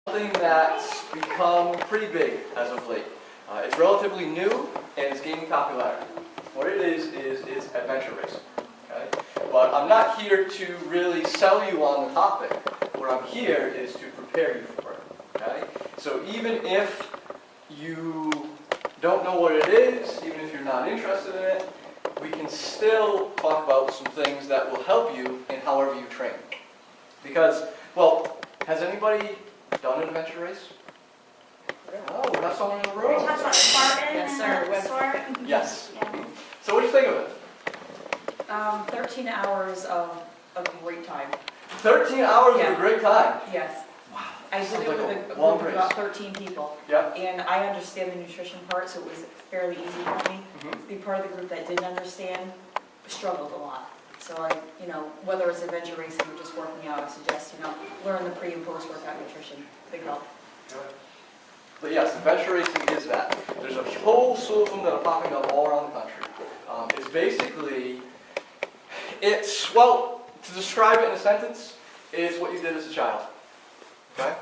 Something that's become pretty big as of late. It's relatively new and it's gaining popularity. What it is it's adventure racing. Okay? But I'm not here to really sell you on the topic. What I'm here is to prepare you for it. Okay? So even if you don't know what it is, even if you're not interested in it, we can still talk about some things that will help you in however you train. Because, well, has anybody done an adventure race? Oh, we have someone in the room. We talked about Spartan Yes, and sir. Spartan. Yes. Yeah. So what do you think of it? 13 hours of a great time. 13 hours of Yeah. a great time. Yes. Wow. I did Sounds it like with a a group long of race. about 13 people. Yeah. And I understand the nutrition part, so it was fairly easy for me. Mhm. To be part of the group that didn't understand struggled a lot. So whether it's adventure racing or just working out, I suggest, learn the pre and post workout nutrition. Big help. But yes, adventure racing is that. There's a whole slew of them that are popping up all around the country. It's basically, well, to describe it in a sentence, it's what you did as a child. Okay?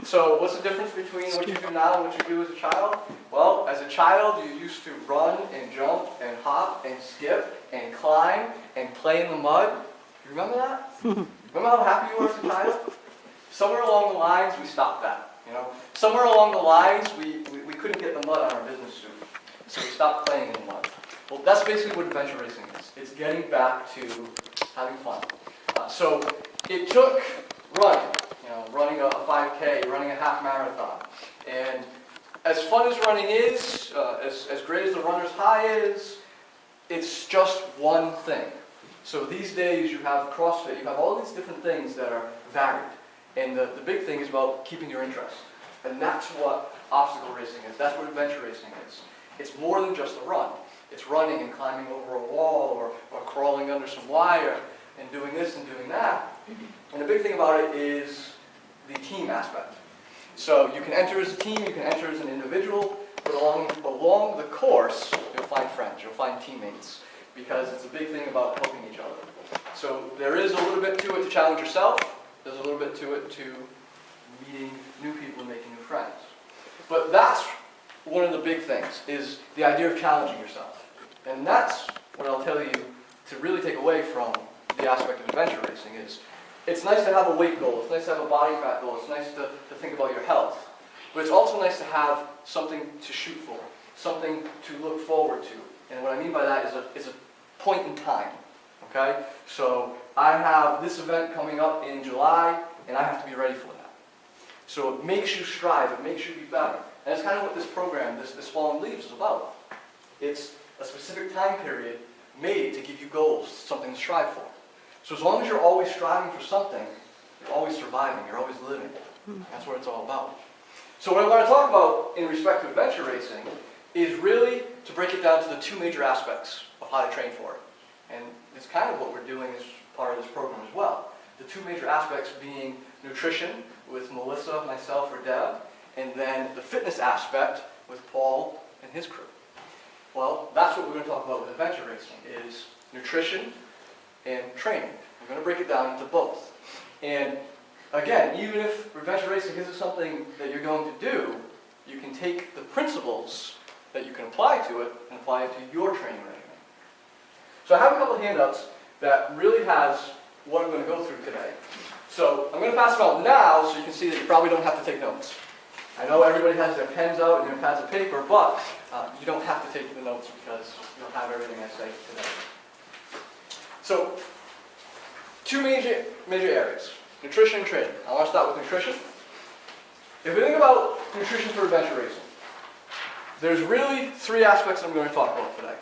So what's the difference between what you do now and what you do as a child? Well, as a child, you used to run and jump and hop and skip and climb and play in the mud. You remember that? Remember how happy you were as a child? Somewhere along the lines, we stopped that. Somewhere along the lines, we couldn't get the mud on our business suit, so we stopped playing in the mud. Well, that's basically what adventure racing is. It's getting back to having fun. So it took running, running a 5K, running a half marathon, and as fun as running is, as great as the runner's high is, it's just one thing. So these days you have CrossFit, you have all these different things that are varied. And the big thing is about keeping your interest. And that's what obstacle racing is. That's what adventure racing is. It's more than just a run. It's running and climbing over a wall or crawling under some wire and doing this and doing that. And the big thing about it is the team aspect. So you can enter as a team, you can enter as an individual, but along the course, you'll find friends, you'll find teammates, because it's a big thing about helping each other. So there is a little bit to it to challenge yourself. There's a little bit to it to meeting new people and making new friends. But that's one of the big things, is the idea of challenging yourself. And that's what I'll tell you to really take away from the aspect of adventure racing is, it's nice to have a weight goal, it's nice to have a body fat goal, it's nice to think about your health. But it's also nice to have something to shoot for, something to look forward to. And what I mean by that is a point in time. Okay? So I have this event coming up in July, and I have to be ready for that. So it makes you strive, it makes you be better. And that's kind of what this program, this Fallen Leaves, is about. It's a specific time period made to give you goals, something to strive for. So as long as you're always striving for something, you're always surviving, you're always living. That's what it's all about. So what I want to talk about in respect to adventure racing is really to break it down to the two major aspects of how to train for it. And it's kind of what we're doing as part of this program as well. The two major aspects being nutrition with Melissa, myself, or Deb, and then the fitness aspect with Paul and his crew. Well, that's what we're going to talk about with adventure racing, is nutrition and training. We're going to break it down into both. And again, even if adventure racing isn't something that you're going to do, you can take the principles that you can apply to it and apply it to your training regimen. So I have a couple of handouts that really has what I'm going to go through today. So I'm going to pass them out now so you can see that you probably don't have to take notes. I know everybody has their pens out and their pads of paper, but you don't have to take the notes because you'll have everything I say today. So, two major areas, nutrition and training. I want to start with nutrition. If we think about nutrition for adventure racing, there's really three aspects I'm going to talk about today.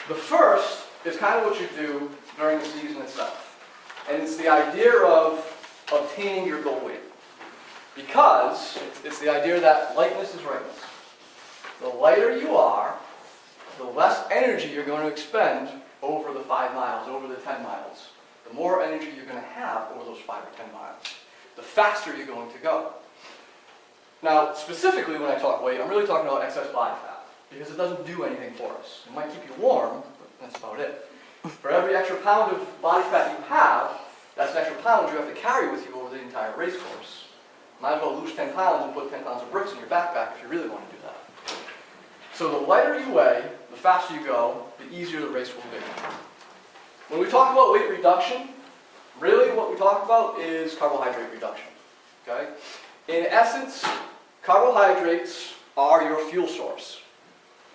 The first is kind of what you do during the season itself. And it's the idea of obtaining your goal weight. Because it's the idea that lightness is rightness. The lighter you are, the less energy you're going to expend over the 5 miles, over the 10 miles. The more energy you're going to have over those 5 or 10 miles. The faster you're going to go. Now, specifically when I talk weight, I'm really talking about excess body fat. Because it doesn't do anything for us. It might keep you warm, but that's about it. For every extra pound of body fat you have, that's an extra pound you have to carry with you over the entire race course. Might as well lose 10 pounds and put 10 pounds of bricks in your backpack if you really want to do that. So the lighter you weigh, the faster you go, the easier the race will be. When we talk about weight reduction, really what we talk about is carbohydrate reduction. Okay? In essence, carbohydrates are your fuel source,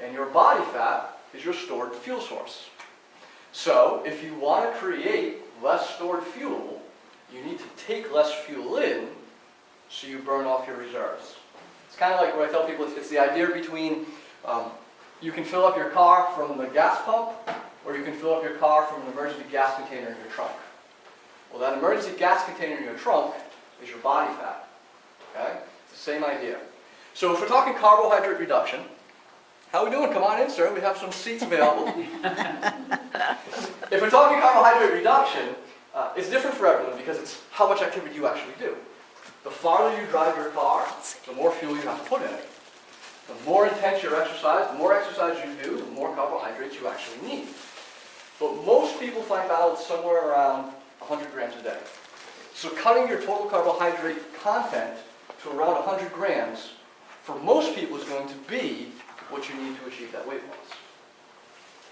and your body fat is your stored fuel source. So if you want to create less stored fuel, you need to take less fuel in so you burn off your reserves. It's kind of like what I tell people, it's the idea between you can fill up your car from the gas pump, or you can fill up your car from an emergency gas container in your trunk. Well, that emergency gas container in your trunk is your body fat. Okay? It's the same idea. So if we're talking carbohydrate reduction, how are we doing? Come on in, sir. We have some seats available. If we're talking carbohydrate reduction, it's different for everyone because it's how much activity you actually do. The farther you drive your car, the more fuel you have to put in it. The more intense your exercise, the more exercise you do, the more carbohydrates you actually need. But most people find balance somewhere around 100 grams a day. So cutting your total carbohydrate content to around 100 grams, for most people is going to be what you need to achieve that weight loss.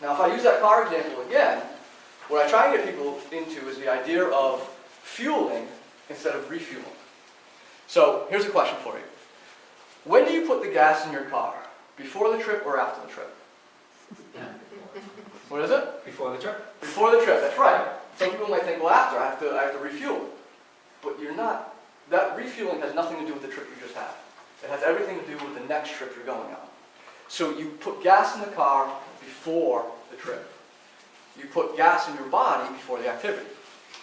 Now if I use that car example again, what I try and get people into is the idea of fueling instead of refueling. So here's a question for you. When do you put the gas in your car? Before the trip or after the trip? What is it? Before the trip. Before the trip, that's right. Some people might think, well, after, I have to refuel. But you're not. That refueling has nothing to do with the trip you just had. It has everything to do with the next trip you're going on. So you put gas in the car before the trip. You put gas in your body before the activity.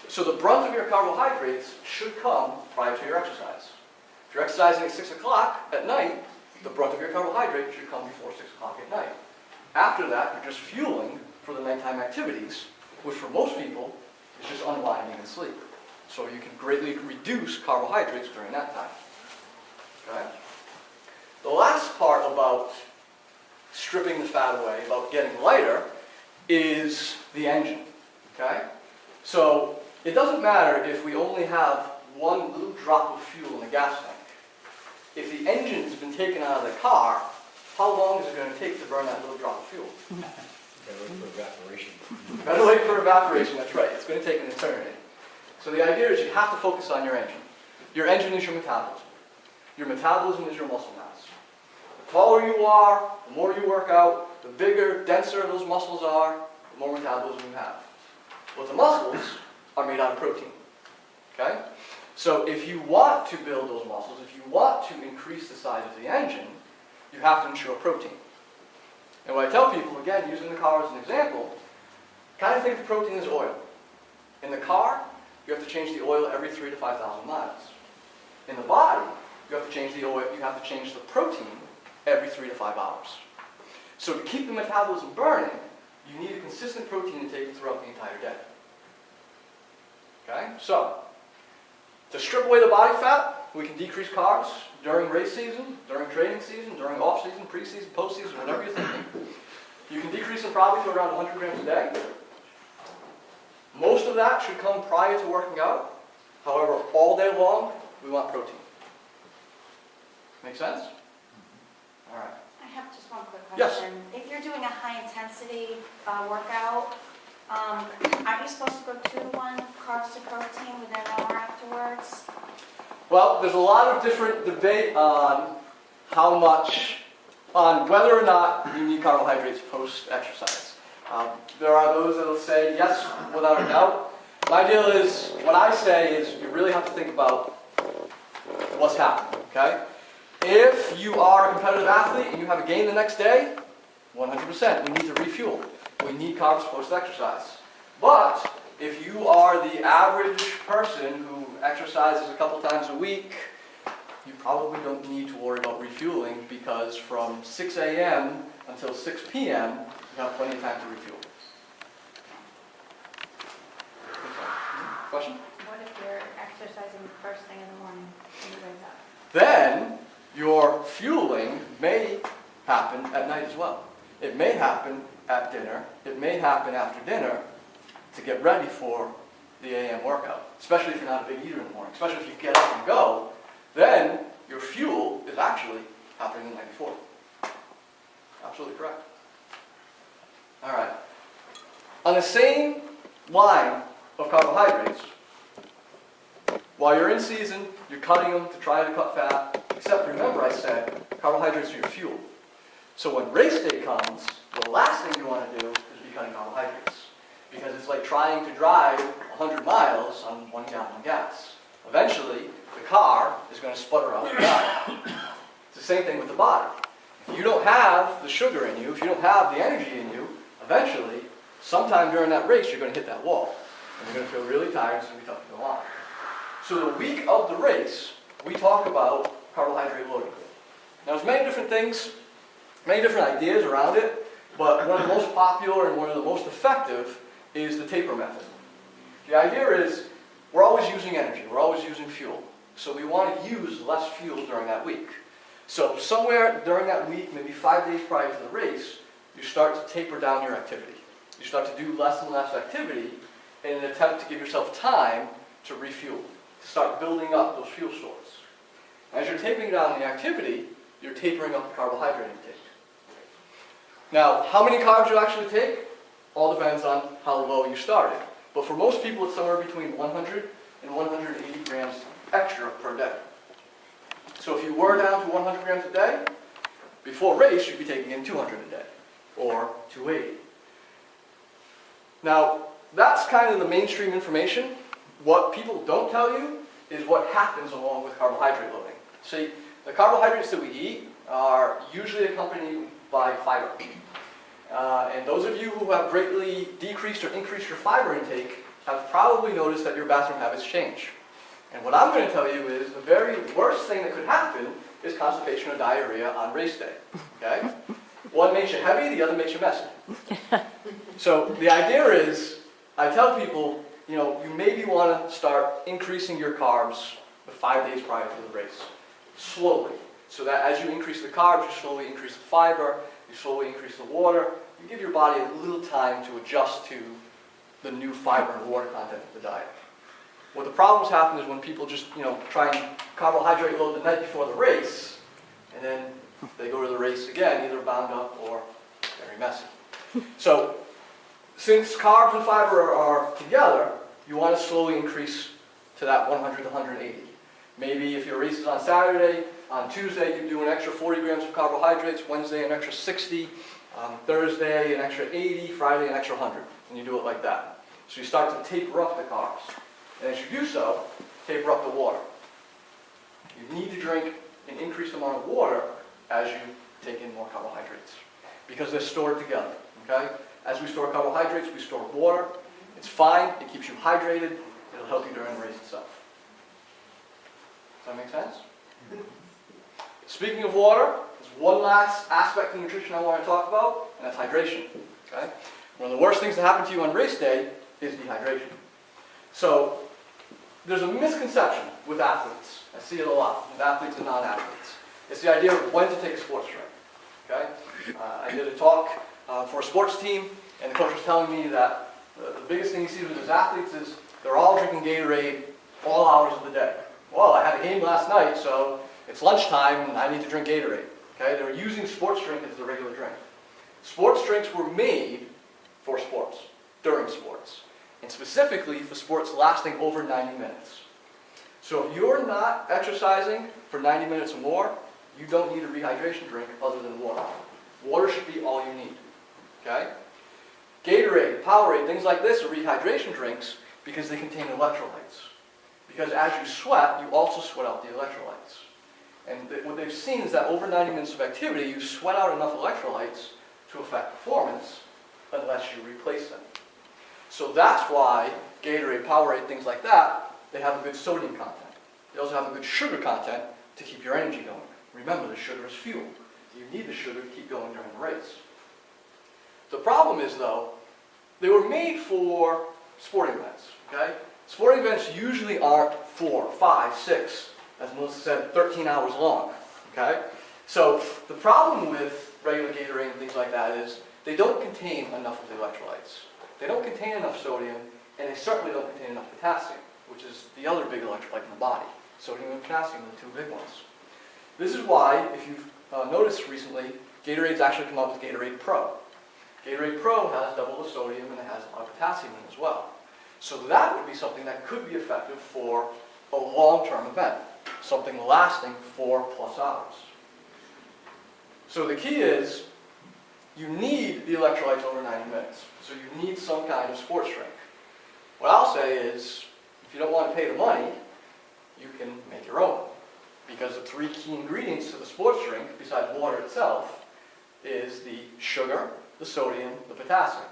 So the brunt of your carbohydrates should come prior to your exercise. If you're exercising at 6 o'clock at night, the brunt of your carbohydrates should come before 6 o'clock at night. After that, you're just fueling for the nighttime activities, which for most people is just unwinding and sleep. So you can greatly reduce carbohydrates during that time. Okay? The last part about stripping the fat away, about getting lighter, is the engine. Okay? So it doesn't matter if we only have one little drop of fuel in the gas tank. If the engine's been taken out of the car, how long is it going to take to burn that little drop of fuel? Better wait for evaporation. Better wait for evaporation, that's right. It's going to take an eternity. So the idea is you have to focus on your engine. Your engine is your metabolism. Your metabolism is your muscle mass. The taller you are, the more you work out, the bigger, denser those muscles are, the more metabolism you have. Well, the muscles are made out of protein. Okay? So if you want to build those muscles, if you want to increase the size of the engine, you have to ensure protein. And what I tell people, again, using the car as an example, kind of think of protein as oil. In the car, you have to change the oil every 3,000 to 5,000 miles. In the body, you have to change the oil, you have to change the protein every 3 to 5 hours. So to keep the metabolism burning, you need a consistent protein intake throughout the entire day. Okay? So, to strip away the body fat, we can decrease carbs during race season, during training season, during off-season, pre-season, post-season, whatever you're thinking. You can decrease them probably to around 100 grams a day. Most of that should come prior to working out. However, all day long, we want protein. Make sense? All right. I have just one quick Yes. question. If you're doing a high-intensity workout, aren't you supposed to go 2 to 1 carbs to protein within an hour afterwards? Well, there's a lot of different debate on how much, on whether or not you need carbohydrates post-exercise. There are those that will say yes, without a doubt. My deal is, what I say is you really have to think about what's happening, okay? If you are a competitive athlete and you have a game the next day, 100%, we need to refuel. We need carbs post-exercise. But if you are the average person who exercises a couple times a week, you probably don't need to worry about refueling because from 6 a.m. until 6 p.m., you have plenty of time to refuel. Question? What if you're exercising first thing in the morning when you wake up? Then your fueling may happen at night as well. It may happen at dinner. It may happen after dinner to get ready for the AM workout, especially if you're not a big eater in the morning. Especially if you get up and go, then your fuel is actually happening in night before. Absolutely correct. All right. On the same line of carbohydrates, while you're in season, you're cutting them to try to cut fat, except remember I said carbohydrates are your fuel. So when race day comes, the last thing you want to do is be cutting carbohydrates. Because it's like trying to drive 100 miles on 1 gallon of gas. Eventually, the car is going to sputter out and die. It's the same thing with the body. If you don't have the sugar in you, if you don't have the energy in you, eventually, sometime during that race, you're going to hit that wall. And you're going to feel really tired, it's going to be tough to go on. So the week of the race, we talk about carbohydrate loading. Now there's many different things, many different ideas around it, but one of the most popular and one of the most effective is the taper method. The idea is we're always using energy, we're always using fuel. So we want to use less fuel during that week. So somewhere during that week, maybe 5 days prior to the race, you start to taper down your activity. You start to do less and less activity in an attempt to give yourself time to refuel, to start building up those fuel stores. As you're tapering down the activity, you're tapering up the carbohydrate intake. Now, how many carbs you actually take all depends on how low you started. But for most people, it's somewhere between 100 and 180 grams extra per day. So if you were down to 100 grams a day, before race, you'd be taking in 200 a day, or 280. Now, that's kind of the mainstream information. What people don't tell you is what happens along with carbohydrate loading. See, the carbohydrates that we eat are usually accompanied by fiber. And those of you who have greatly decreased or increased your fiber intake have probably noticed that your bathroom habits change. And what I'm going to tell you is the very worst thing that could happen is constipation or diarrhea on race day. Okay? One makes you heavy, the other makes you messy. So the idea is, I tell people, you maybe want to start increasing your carbs the 5 days prior to the race, slowly. So that as you increase the carbs, you slowly increase the fiber, you slowly increase the water, you give your body a little time to adjust to the new fiber and water content of the diet. What the problems happen is when people just, try and carbohydrate load the night before the race, and then they go to the race again, either bound up or very messy. So, since carbs and fiber are together, you want to slowly increase to that 100 to 180. Maybe if your race is on Saturday, on Tuesday you do an extra 40 grams of carbohydrates, Wednesday an extra 60, Thursday an extra 80, Friday an extra 100, and you do it like that. So you start to taper up the carbs. And as you do so, taper up the water. You need to drink an increased amount of water as you take in more carbohydrates, because they're stored together, okay? As we store carbohydrates, we store water. It's fine, it keeps you hydrated, it'll help you during the race itself. Does that make sense? Speaking of water, there's one last aspect of nutrition I want to talk about, and that's hydration, okay? One of the worst things to happen to you on race day is dehydration. So, there's a misconception with athletes. I see it a lot, with athletes and non-athletes. It's the idea of when to take a sports drink, okay? I did a talk for a sports team, and the coach was telling me that the biggest thing he sees with his athletes is they're all drinking Gatorade all hours of the day. Well, I had a game last night, so it's lunchtime and I need to drink Gatorade. Okay? They're using sports drink as a regular drink. Sports drinks were made for sports, during sports, and specifically for sports lasting over 90 minutes. So if you're not exercising for 90 minutes or more, you don't need a rehydration drink other than water. Water should be all you need. Okay? Gatorade, Powerade, things like this are rehydration drinks because they contain electrolytes. Because as you sweat, you also sweat out the electrolytes. And what they've seen is that over 90 minutes of activity, you sweat out enough electrolytes to affect performance unless you replace them. So that's why Gatorade, Powerade, things like that, they have a good sodium content. They also have a good sugar content to keep your energy going. Remember, the sugar is fuel. You need the sugar to keep going during the race. The problem is, though, they were made for sporting events, okay? Sporting events usually aren't 4, 5, 6, as Melissa said, 13 hours long, okay? So the problem with regular Gatorade and things like that is they don't contain enough of the electrolytes. They don't contain enough sodium, and they certainly don't contain enough potassium, which is the other big electrolyte in the body. Sodium and potassium are the two big ones. This is why, if you've noticed recently, Gatorade's actually come out with Gatorade Pro. Gatorade Pro has double the sodium and it has a lot of potassium in it as well. So that would be something that could be effective for a long-term event, something lasting 4+ hours. So the key is, you need the electrolytes over 90 minutes. So you need some kind of sports drink. What I'll say is, if you don't want to pay the money, you can make your own. Because the 3 key ingredients to the sports drink, besides water itself, is the sugar, the sodium, the potassium.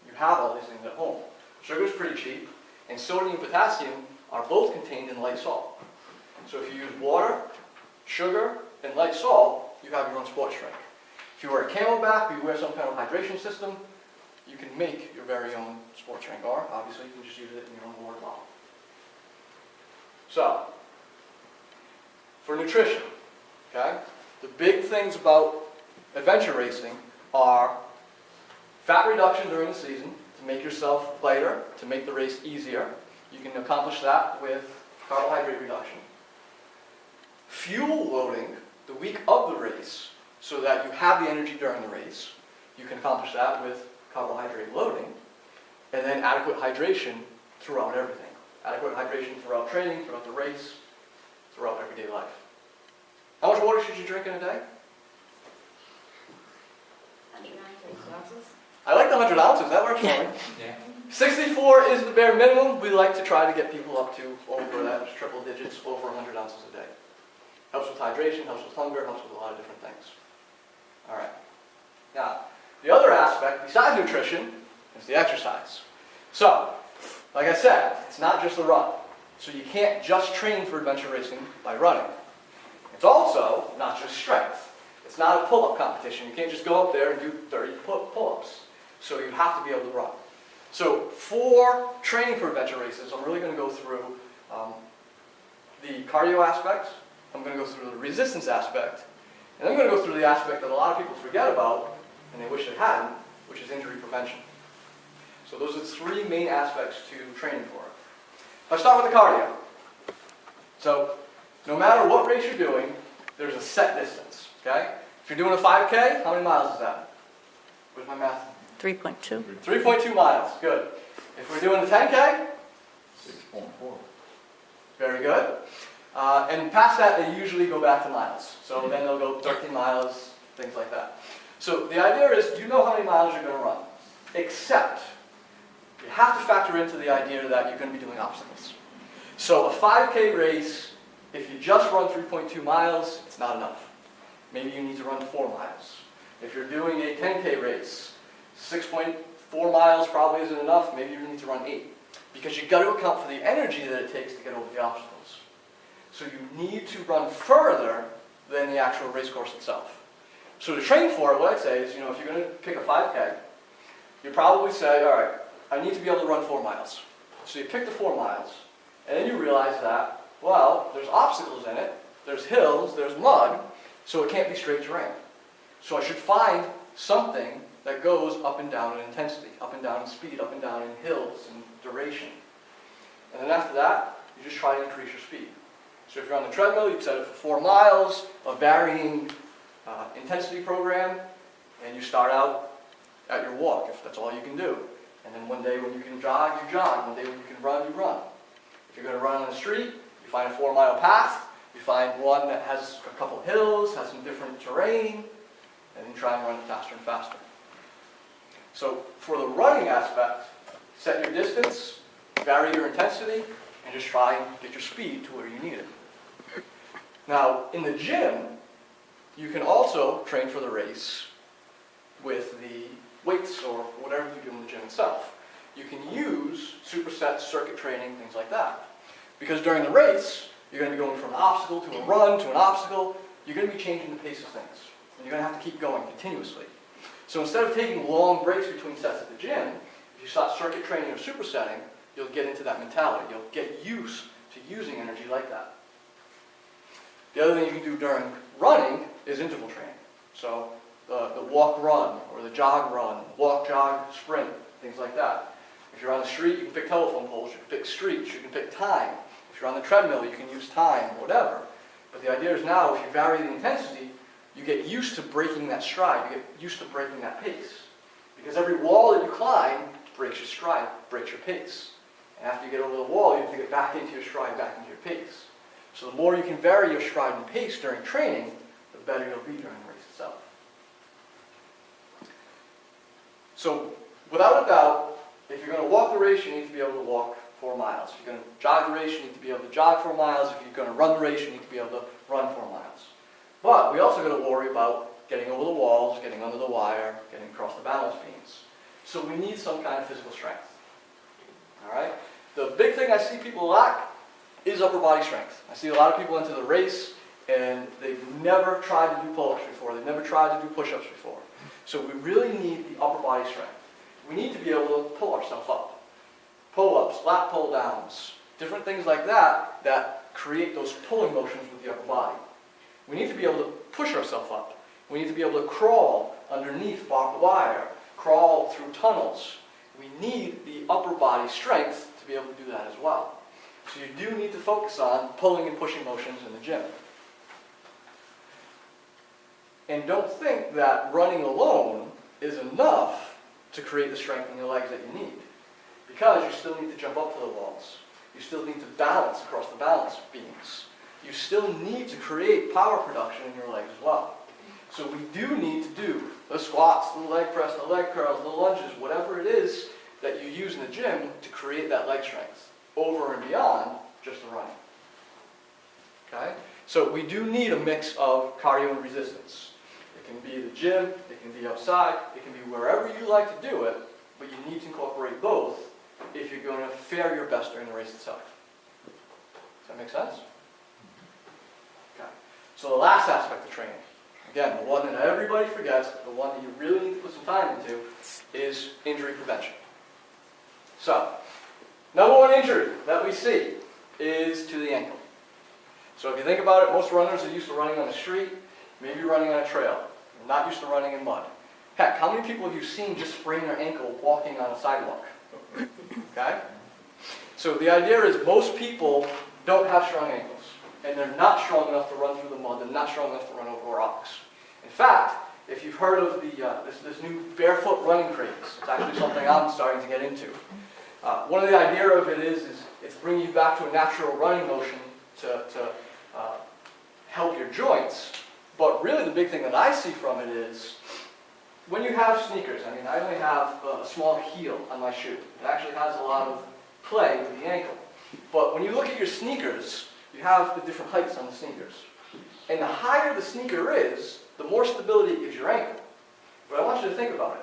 You have all these things at home. Sugar is pretty cheap, and sodium and potassium are both contained in light salt. So if you use water, sugar, and light salt, you have your own sports drink. If you wear a Camelback or you wear some kind of hydration system, you can make your very own sports drink, or obviously you can just use it in your own water bottle. So, for nutrition, okay, the big things about adventure racing are fat reduction during the season to make yourself lighter, to make the race easier. You can accomplish that with carbohydrate reduction. Fuel loading the week of the race so that you have the energy during the race. You can accomplish that with carbohydrate loading. And then adequate hydration throughout everything. Adequate hydration throughout training, throughout the race, throughout everyday life. How much water should you drink in a day? 193 ounces. I like the 100 ounces, that works for me. Yeah. 64 is the bare minimum. We like to try to get people up to over that, triple digits, over 100 ounces a day. Helps with hydration, helps with hunger, helps with a lot of different things. All right. Now, the other aspect, besides nutrition, is the exercise. So, like I said, it's not just the run. So you can't just train for adventure racing by running. It's also not just strength. It's not a pull-up competition. You can't just go up there and do 30 pull-ups. So you have to be able to run. So for training for adventure races, I'm really going to go through the cardio aspect, I'm going to go through the resistance aspect, and I'm going to go through the aspect that a lot of people forget about, and they wish they hadn't, which is injury prevention. So those are the 3 main aspects to training for it. Let's start with the cardio. So no matter what race you're doing, there's a set distance, okay? If you're doing a 5K, how many miles is that? Where's my math? 3.2. 3.2 miles, good. If we're doing a 10K? 6.4. Very good. And past that, they usually go back to miles. So then they'll go 13 miles, things like that. So the idea is, you know how many miles you're going to run. Except, you have to factor into the idea that you're going to be doing obstacles. So a 5K race, if you just run 3.2 miles, it's not enough. Maybe you need to run 4 miles. If you're doing a 10K race, 6.4 miles probably isn't enough. Maybe you need to run 8. Because you've got to account for the energy that it takes to get over the obstacles. So you need to run further than the actual race course itself. So to train for it, what I'd say is, if you're going to pick a 5K, you probably say, all right, I need to be able to run 4 miles. So you pick the 4 miles, and then you realize that, well, there's obstacles in it, there's hills, there's mud, so it can't be straight terrain. So I should find something that goes up and down in intensity, up and down in speed, up and down in hills and duration. And then after that, you just try to increase your speed. So if you're on the treadmill, you set it for 4 miles, a varying intensity program, and you start out at your walk, if that's all you can do. And then one day when you can jog, you jog. One day when you can run, you run. If you're going to run on the street, you find a 4-mile path, you find one that has a couple hills, has some different terrain, and then try and run it faster and faster. So for the running aspect, set your distance, vary your intensity, and just try and get your speed to where you need it. Now, in the gym, you can also train for the race with the weights or whatever you do in the gym itself. You can use supersets, circuit training, things like that. Because during the race, you're going to be going from an obstacle to a run to an obstacle. You're going to be changing the pace of things. And you're going to have to keep going continuously. So instead of taking long breaks between sets at the gym, if you start circuit training or supersetting, you'll get into that mentality. You'll get used to using energy like that. The other thing you can do during running is interval training. So the walk-run, or the jog-run, walk-jog-sprint, things like that. If you're on the street, you can pick telephone poles, you can pick streets, you can pick time. If If you're on the treadmill, you can use time, whatever. But the idea is now, if you vary the intensity, you get used to breaking that stride. You get used to breaking that pace. Because every wall that you climb breaks your stride, breaks your pace. And after you get over the wall, you have to get back into your stride, back into your pace. So the more you can vary your stride and pace during training, the better you'll be during the race itself. So, without a doubt, if you're going to walk the race, you need to be able to walk 4 miles. If you're going to jog the race, you need to be able to jog 4 miles. If you're going to run the race, you need to be able to run 4 miles. But we also got to worry about getting over the walls, getting under the wire, getting across the balance beams. So we need some kind of physical strength. All right? The big thing I see people lack is upper body strength. I see a lot of people enter the race and they've never tried to do pull-ups before. They've never tried to do push-ups before. So we really need the upper body strength. We need to be able to pull ourselves up. Pull-ups, lat pull-downs, different things like that that create those pulling motions with the upper body. We need to be able to push ourselves up. We need to be able to crawl underneath barbed wire, crawl through tunnels. We need the upper body strength to be able to do that as well. So you do need to focus on pulling and pushing motions in the gym. And don't think that running alone is enough to create the strength in your legs that you need. Because you still need to jump up to the walls. You still need to balance across the balance beams. You still need to create power production in your legs as well. So we do need to do the squats, the leg press, the leg curls, the lunges, whatever it is that you use in the gym to create that leg strength over and beyond just the running. Okay? So we do need a mix of cardio and resistance. It can be the gym, it can be outside, it can be wherever you like to do it, but you need to incorporate both if you're going to fare your best during the race itself. Does that make sense? Okay. So the last aspect of training, again, the one that everybody forgets, the one that you really need to put some time into, is injury prevention. So, number one injury that we see is to the ankle. So if you think about it, most runners are used to running on the street, maybe running on a trail. They're not used to running in mud. Heck, how many people have you seen just sprain their ankle walking on a sidewalk? Okay? So the idea is most people don't have strong ankles. And they're not strong enough to run through the mud. They're not strong enough to run over rocks. In fact, if you've heard of this new barefoot running craze, it's actually something I'm starting to get into. One of the idea of it is it's bringing you back to a natural running motion to help your joints. But really the big thing that I see from it is when you have sneakers, I mean, I only have a small heel on my shoe. It actually has a lot of play with the ankle. But when you look at your sneakers, you have the different heights on the sneakers. And the higher the sneaker is, the more stability it gives your ankle. But I want you to think about it.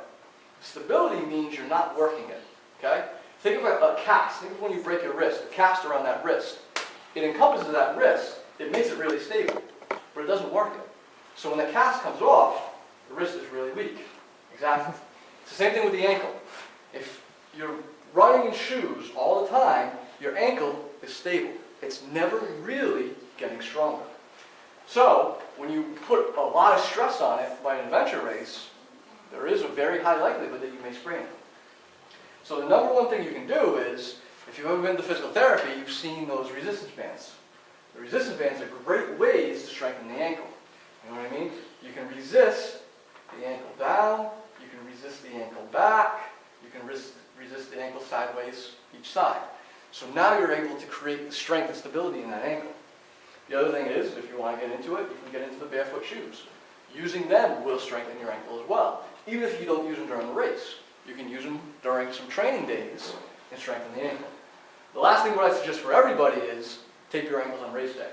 Stability means you're not working it. Okay? Think of a cast. Think of when you break your wrist, a cast around that wrist. It encompasses that wrist. It makes it really stable. But it doesn't work it. So when the cast comes off, the wrist is really weak. Exactly. It's the same thing with the ankle. If you're running in shoes all the time, your ankle is stable. It's never really getting stronger. So, when you put a lot of stress on it by an adventure race, there is a very high likelihood that you may sprain it. So the number one thing you can do is, if you've ever been to physical therapy, you've seen those resistance bands. The resistance bands are great ways to strengthen the ankle. You know what I mean? You can resist the ankle down, you can resist the ankle back, you can resist the ankle sideways each side. So now you're able to create the strength and stability in that ankle. The other thing is, if you want to get into it, you can get into the barefoot shoes. Using them will strengthen your ankle as well. Even if you don't use them during the race. You can use them during some training days and strengthen the ankle. The last thing what I suggest for everybody is tape your ankles on race day.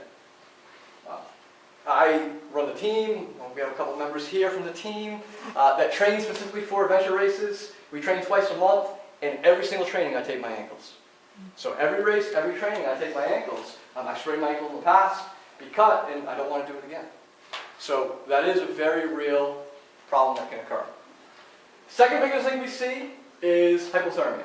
I run the team. We have a couple members here from the team that train specifically for adventure races. We train twice a month, and every single training I tape my ankles. So every race, every training, I take my ankles. I sprained my ankle in the past, be cut, and I don't want to do it again. So that is a very real problem that can occur. Second biggest thing we see is hypothermia.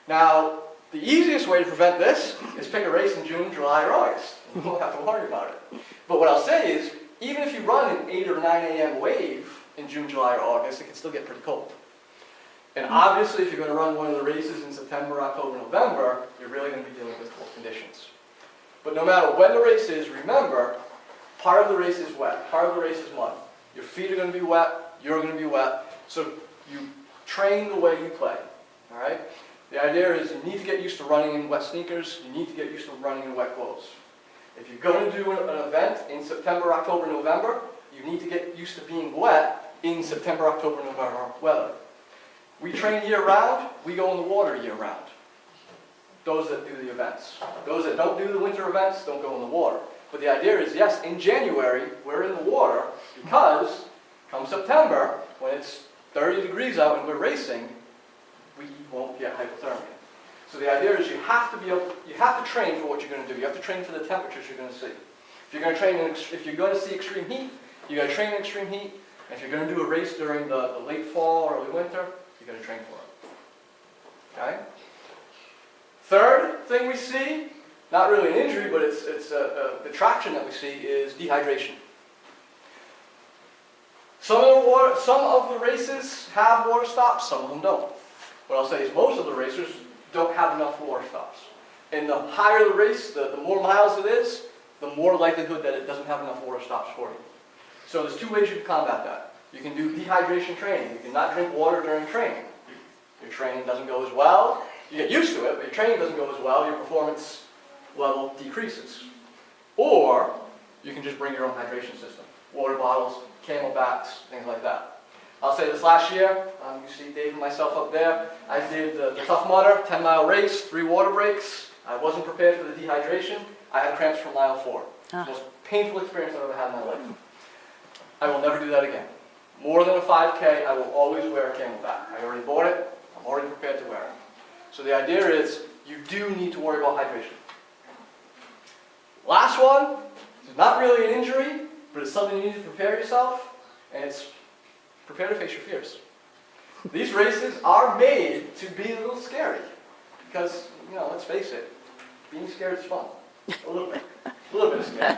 Now, the easiest way to prevent this is pick a race in June, July, or August. You won't have to worry about it. But what I'll say is, even if you run an 8 or 9 a.m. wave in June, July, or August, it can still get pretty cold. And obviously, if you're going to run one of the races in September, October, November, you're really going to be dealing with cold conditions. But no matter when the race is, remember, part of the race is wet, part of the race is mud. Your feet are going to be wet, you're going to be wet, so you train the way you play, all right? The idea is you need to get used to running in wet sneakers, you need to get used to running in wet clothes. If you're going to do an event in September, October, November, you need to get used to being wet in September, October, November weather. We train year-round, we go in the water year-round. Those that do the events. Those that don't do the winter events don't go in the water. But the idea is, yes, in January, we're in the water because come September, when it's 30 degrees out and we're racing, we won't get hypothermia. So the idea is you have to train for what you're going to do. You have to train for the temperatures you're going to see. If you're going to train, if you're going to see extreme heat, you got to train in extreme heat. And if you're going to do a race during the late fall or early winter, you got to train for it. Okay. Third thing we see, not really an injury, but it's the traction that we see is dehydration. Some of the races have water stops, some of them don't. What I'll say is most of the racers don't have enough water stops. And the higher the race, the more miles it is, the more likelihood that it doesn't have enough water stops for you. So there's two ways you can combat that. You can do dehydration training. You can not drink water during training. Your training doesn't go as well. You get used to it, but your training doesn't go as well. Your performance level decreases. Or you can just bring your own hydration system. Water bottles, camelbacks, things like that. I'll say this last year, you see Dave and myself up there, I did the Tough Mudder, 10-mile race, 3 water breaks. I wasn't prepared for the dehydration. I had cramps from mile 4. The most painful experience I've ever had in my life. I will never do that again. More than a 5K, I will always wear a camelback. I already bought it. I'm already prepared to wear it. So the idea is you do need to worry about hydration. Last one, it's not really an injury, but it's something you need to prepare yourself, and it's prepare to face your fears. These races are made to be a little scary. Because, let's face it, being scared is fun. A little bit of scary.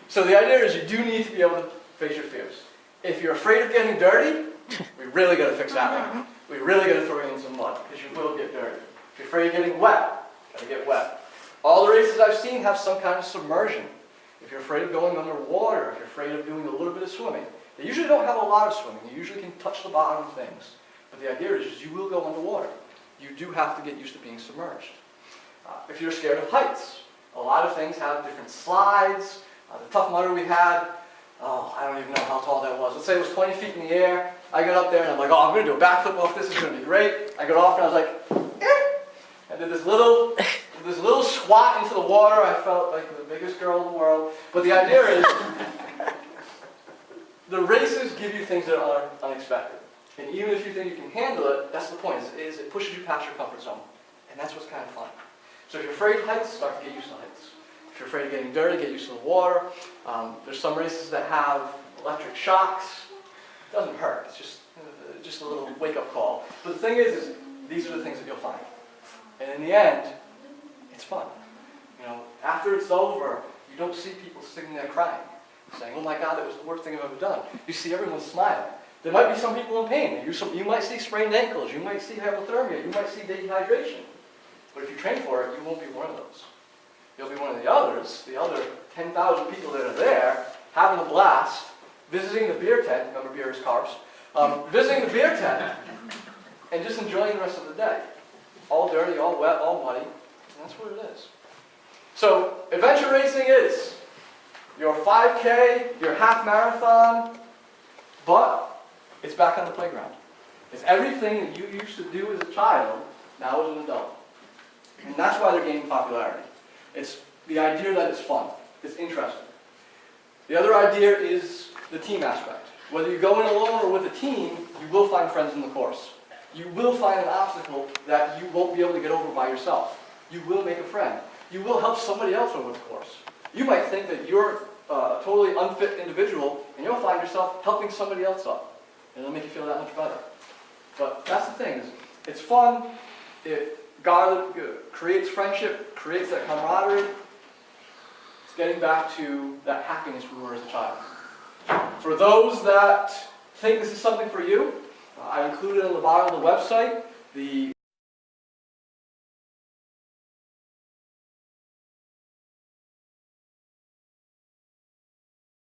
So the idea is you do need to be able to face your fears. If you're afraid of getting dirty, we really got to fix that one. We really got to throw you in some mud, because you will get dirty. If you're afraid of getting wet, got to get wet. All the races I've seen have some kind of submersion. If you're afraid of going underwater, if you're afraid of doing a little bit of swimming, they usually don't have a lot of swimming. You usually can touch the bottom of things. But the idea is you will go underwater. You do have to get used to being submerged. If you're scared of heights, a lot of things have different slides. The Tough Mudder we had, I don't even know how tall that was. Let's say it was 20 feet in the air. I got up there and I'm like, I'm going to do a backflip off this. It's going to be great. I got off and I was like, eh. I did this little squat into the water. I felt like the biggest girl in the world. But the idea is, the races give you things that are unexpected. And even if you think you can handle it, that's the point, is it pushes you past your comfort zone. And that's what's kind of fun. So if you're afraid of heights, start to get used to heights. If you're afraid of getting dirty, get used to the water. There's some races that have electric shocks. It doesn't hurt, it's just a little wake-up call. But the thing is these are the things that you'll find. And in the end, it's fun. After it's over, you don't see people sitting there crying, saying, oh my God, that was the worst thing I've ever done. You see everyone smiling. There might be some people in pain. You might see sprained ankles. You might see hypothermia. You might see dehydration. But if you train for it, you won't be one of those. You'll be one of the others, the other 10,000 people that are there, having a blast, visiting the beer tent. Remember, beer is carbs. Visiting the beer tent, and just enjoying the rest of the day. All dirty, all wet, all muddy. And that's what it is. So, adventure racing is your 5K, your half marathon, but it's back on the playground. It's everything that you used to do as a child, now as an adult. And that's why they're gaining popularity. It's the idea that it's fun. It's interesting. The other idea is the team aspect. Whether you go in alone or with a team, you will find friends in the course. You will find an obstacle that you won't be able to get over by yourself. You will make a friend. You will help somebody else over the course. You might think that you're a totally unfit individual, and you'll find yourself helping somebody else up. And it'll make you feel that much better. But that's the thing, is it's fun, it creates friendship, creates that camaraderie. It's getting back to that happiness we were as a child. For those that think this is something for you, I included on the bottom of the website the